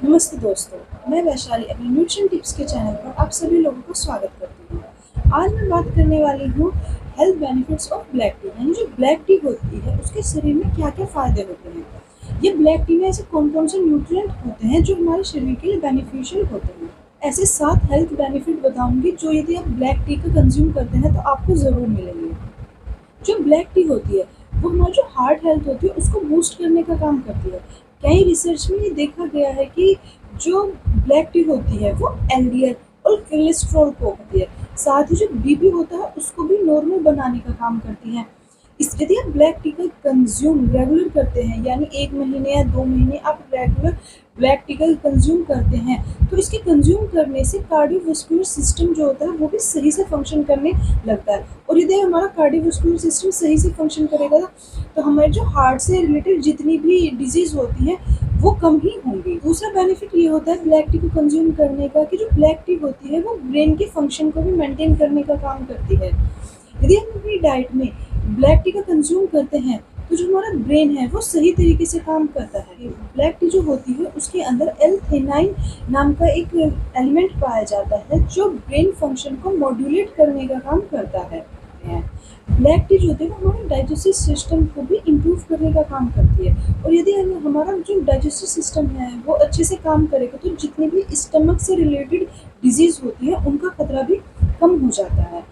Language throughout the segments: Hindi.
नमस्ते दोस्तों, मैं वैशाली अपने न्यूट्रिशन टिप्स के चैनल पर आप सभी लोगों का स्वागत करती हूँ। आज मैं बात करने वाली हूँ health benefits of black T, यानी जो ब्लैक टी होती है उसके शरीर में क्या-क्या फ़ायदे होते हैं। ये ब्लैक टी में ऐसे कौन-कौन से न्यूट्रिएंट होते हैं जो हमारे शरीर के लिए बेनिफिशियल होते हैं। ऐसे 7 हेल्थ बेनिफिट बताऊँगी जो यदि आप ब्लैक टी को कंज़्यूम करते हैं तो आपको ज़रूर मिलेंगे। जो ब्लैक टी होती है वो हमारी जो हार्ट हेल्थ होती है उसको बूस्ट करने का काम करती है। कई रिसर्च में ये देखा गया है कि जो ब्लैक टी होती है वो एलडीएल और कोलेस्ट्रॉल को होती है, साथ ही जो बीपी होता है उसको भी नॉर्मल बनाने का काम करती है। इस यदि आप ब्लैक टी का कंज्यूम रेगुलर करते हैं, यानी 1 महीने या 2 महीने आप रेगुलर ब्लैक टी का कंज्यूम करते हैं, तो इसके कंज्यूम करने से कार्डियोवास्कुलर सिस्टम जो होता है वो भी सही से फंक्शन करने लगता है। और यदि हमारा कार्डियोवास्कुलर सिस्टम सही से फंक्शन करेगा तो हमारे जो हार्ट से रिलेटेड जितनी भी डिजीज़ होती हैं वो कम ही होंगी। दूसरा बेनिफिट ये होता है ब्लैक टी को कंज्यूम करने का कि जो ब्लैक टी होती है वो ब्रेन के फंक्शन को भी मेंटेन करने का काम करती है। यदि हम अपनी डाइट में ब्लैक टी का कंज्यूम करते हैं तो जो हमारा ब्रेन है वो सही तरीके से काम करता है। ब्लैक टी जो होती है उसके अंदर एल-थेनाइन नाम का एक एलिमेंट पाया जाता है जो ब्रेन फंक्शन को मॉड्यूलेट करने का काम करता है। ब्लैक टी जो होती है वो हमारे डाइजेस्टिव सिस्टम को भी इम्प्रूव करने का काम करती है। और यदि हमारा जो डाइजेस्टिव सिस्टम है वो अच्छे से काम करेगा तो जितनी भी स्टमक से रिलेटेड डिजीज़ होती है उनका खतरा भी कम हो जाता है।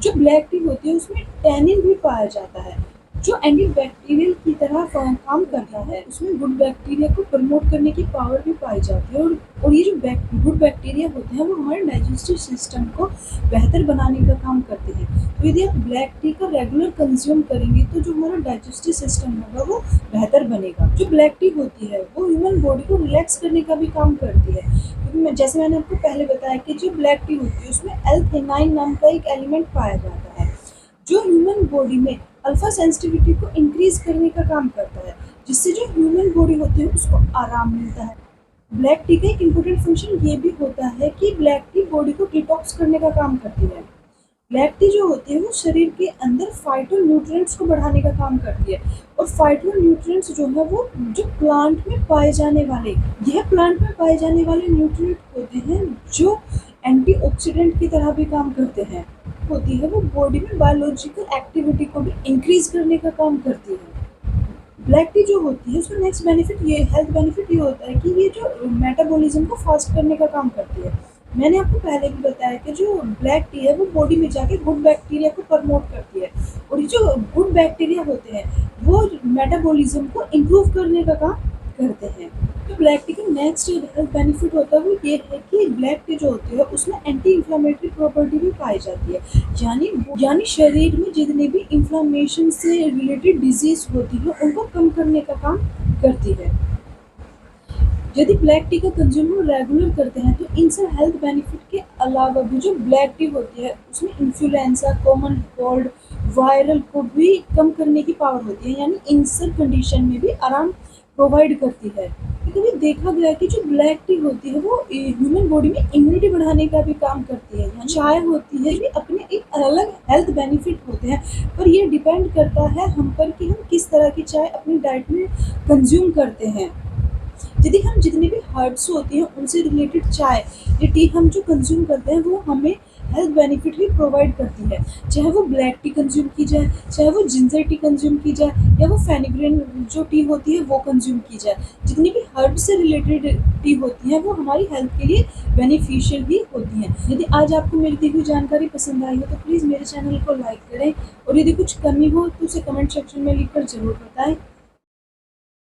जो ब्लैक टी होती है उसमें टैनिन भी पाया जाता है जो एंटीबैक्टीरियल की तरह काम करता है। उसमें गुड बैक्टीरिया को प्रमोट करने की पावर भी पाई जाती है। और ये जो गुड बैक्टीरिया होते हैं वो हमारे डाइजेस्टिव सिस्टम को बेहतर बनाने का काम करते हैं। तो यदि आप ब्लैक टी का रेगुलर कंज्यूम करेंगे तो जो हमारा डाइजेस्टिव सिस्टम होगा वो बेहतर बनेगा। जो ब्लैक टी होती है वो ह्यूमन बॉडी को रिलैक्स करने का भी काम करती है, क्योंकि जैसे मैंने आपको पहले बताया कि जो ब्लैक टी होती है उसमें एल-थेनाइन नाम का एक एलिमेंट पाया जाता है जो ह्यूमन बॉडी में अल्फा सेंसिटिविटी को इंक्रीज करने का काम करता है, जिससे जो ह्यूमन बॉडी होती है उसको आराम मिलता है। ब्लैक टी का एक इम्पोर्टेंट फंक्शन ये भी होता है कि ब्लैक टी बॉडी को डिटॉक्स करने का काम करती है। ब्लैक टी जो होती है वो शरीर के अंदर फाइटोन्यूट्रिएंट्स को बढ़ाने का काम करती है। और फाइटोन्यूट्रिएंट्स जो है वो जो प्लांट में पाए जाने वाले न्यूट्रिएंट होते हैं जो एंटीऑक्सीडेंट की तरह भी काम करते हैं। होती है वो बॉडी में बायोलॉजिकल एक्टिविटी को भी इंक्रीज करने का काम करती है। ब्लैक टी जो होती है उसका नेक्स्ट बेनिफिट ये हेल्थ बेनिफिट ये होता है कि ये जो मेटाबॉलिज्म को फास्ट करने का काम करती है। मैंने आपको पहले भी बताया कि जो ब्लैक टी है वो बॉडी में जाके गुड बैक्टीरिया को प्रमोट करती है। और ये जो गुड बैक्टीरिया होते हैं वो मेटाबॉलिज्म को इम्प्रूव करने का काम करते हैं। तो ब्लैक टी का नेक्स्ट हेल्थ बेनिफिट होता है वो ये है कि ब्लैक टी जो होती है उसमें एंटी इन्फ्लेमेटरी प्रॉपर्टी भी पाई जाती है, यानी शरीर में जितनी भी इन्फ्लेमेशन से रिलेटेड डिजीज होती है उनको कम करने का काम करती है। यदि ब्लैक टी का कंज्यूम हम रेगुलर करते हैं तो इन सब हेल्थ बेनिफिट के अलावा भी जो ब्लैक टी होती है उसमें इन्फ्लुएंजा, कॉमन कोल्ड, वायरल को भी कम करने की पावर होती है, यानी इन सब कंडीशन में भी आराम प्रोवाइड करती है। कभी देखा गया कि जो ब्लैक टी होती है वो ह्यूमन बॉडी में इम्यूनिटी बढ़ाने का भी काम करती है। चाय होती है भी अपने एक अलग हेल्थ बेनिफिट होते हैं, पर ये डिपेंड करता है हम पर कि हम किस तरह की चाय अपनी डाइट में कंज्यूम करते हैं। यदि हम जितनी भी हर्ब्स होती हैं उनसे रिलेटेड चाय या टी हम जो कंज्यूम करते हैं वो हमें हेल्थ बेनिफिट भी प्रोवाइड करती है। चाहे वो ब्लैक टी कंज्यूम की जाए, चाहे वो जिंजर टी कंज्यूम की जाए या वो फेनिग्रीक जो टी होती है वो कंज्यूम की जाए, जितनी भी हर्ब से रिलेटेड टी होती हैं वो हमारी हेल्थ के लिए बेनिफिशियल ही होती हैं। यदि आज आपको मेरी दी हुई जानकारी पसंद आई हो तो प्लीज़ मेरे चैनल को लाइक करें और यदि कुछ कमी हो तो उसे कमेंट सेक्शन में लिखकर ज़रूर बताएं।